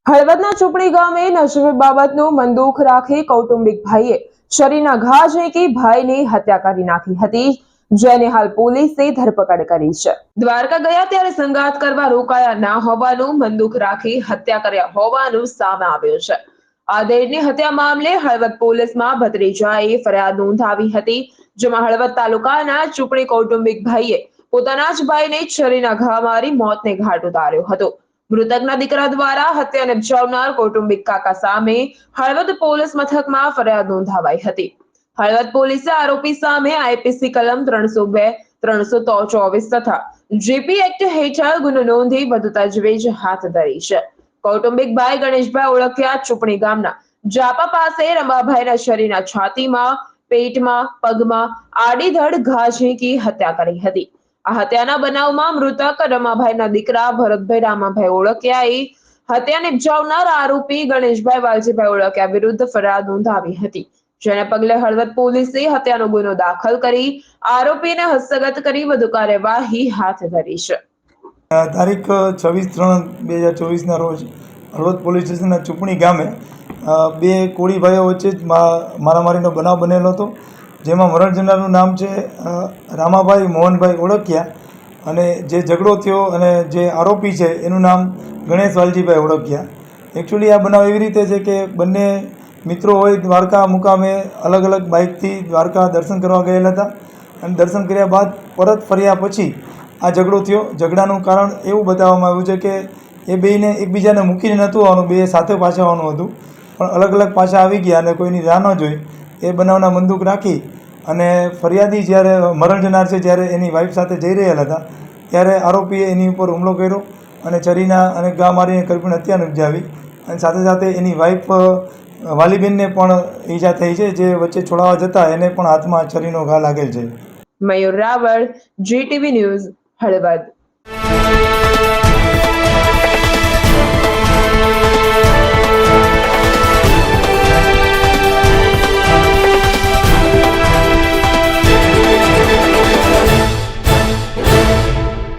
હળવદના ચૂપડી ગામે નજીવી બાબતનું મન દુઃખ રાખી કૌટુંબિક ભાઈએ શરીરના ઘા ઝીંકી ભાઈની હત્યા કરી નાખી હતી, જેની હાલ પોલીસે ધરપકડ કરી છે। દ્વારકા ગયા ત્યારે સંગાત કરવા રોકાયા ના હોવાનું મન દુઃખ રાખી હત્યા કર્યા હોવાનું સામે આવ્યું છે। આદેરની હત્યા મામલે હળવદ પોલીસમાં ભત્રીજાએ ફરિયાદ નોંધાવી હતી, જેમાં હળવદ તાલુકાના ચૂપડી કૌટુંબિક ભાઈએ પોતાના જ ભાઈને છરીના ઘા મારી મોતને ઘાટ ઉતાર્યો હતો। મૃતકના દીકરા દ્વારા હત્યા નિપજાવનાર કૌટુંબિક કાકા સામે હળવદ પોલીસ મથકમાં ફરિયાદ નોંધાવાઈ હતી। હળવદ પોલીસે આરોપી સામે આઈપીસી કલમ 302, 324 તથા જીપી એક્ટ હેઠળ ગુનો નોંધી વધુ તજવીજ હાથ ધરી છે। કૌટુંબિક ભાઈ ગણેશભાઈ ઓળખિયા ચૂપણી ગામના જાપા પાસે રમાભાઈના શરીરના છાતીમાં, પેટમાં, પગમાં આડીધડ ઘા ઝીંકી હત્યા કરી હતી। આ હત્યાના બનાવમાં મૃતક રમાભાઈના દીકરા ભરતભાઈ રામાભાઈ ઓળખિયાએ હત્યા નિપજાવનાર આરોપી ગણેશભાઈ વાલજીભાઈ ઓળખિયા વિરુદ્ધ ફરિયાદ નોંધાવી હતી, જેને પગલે હળવદ પોલીસે હત્યાનો ગુનો દાખલ કરી આરોપીને હસ્તગત કરી વધુ કાર્યવાહી હાથ ધરી છે। તારીખ 26/3/2024 ના રોજ હળવદ પોલીસ સ્ટેશનના ચૂપણી ગામે બે કોળી ભાઈઓ વચ્ચે મારામારીનો બનાવ બનેલો હતો, જેમાં મરણ જનારનું નામ છે રામાભાઈ મોહનભાઈ ઓળખિયા અને જે ઝઘડો થયો અને જે આરોપી છે એનું નામ ગણેશ વાલજીભાઈ ઓળખિયા। એકચ્યુઅલી આ બનાવ એવી રીતે છે કે બંને મિત્રો હોય દ્વારકા મુકામે અલગ અલગ બાઇકથી દ્વારકા દર્શન કરવા ગયેલા હતા અને દર્શન કર્યા બાદ પરત ફર્યા પછી આ ઝઘડો થયો। ઝઘડાનું કારણ એવું બતાવવામાં આવ્યું છે કે એ બેયને એકબીજાને મૂકીને નહોતું આવવાનું, બે સાથે પાછા આવવાનું હતું, પણ અલગ અલગ પાછા આવી ગયા અને કોઈની રાહ ન જોઈ એ બનાવના બંદૂક રાખી અને ફરિયાદી જ્યારે મરણ જનાર છે જ્યારે એની વાઈફ સાથે જઈ રહેલા હતા ત્યારે આરોપીએ એની ઉપર હુમલો કર્યો અને છરીના અને ઘા મારીને કરપીણ હત્યા નિપજાવી અને સાથે સાથે એની વાઈફ વાલીબેનને પણ ઈજા થઈ છે, જે વચ્ચે છોડાવવા જતા એને પણ હાથમાં છરીનો ઘા લાગેલ છે। મયુર રાવળ, જીટીવી ન્યૂઝ, હળવદ।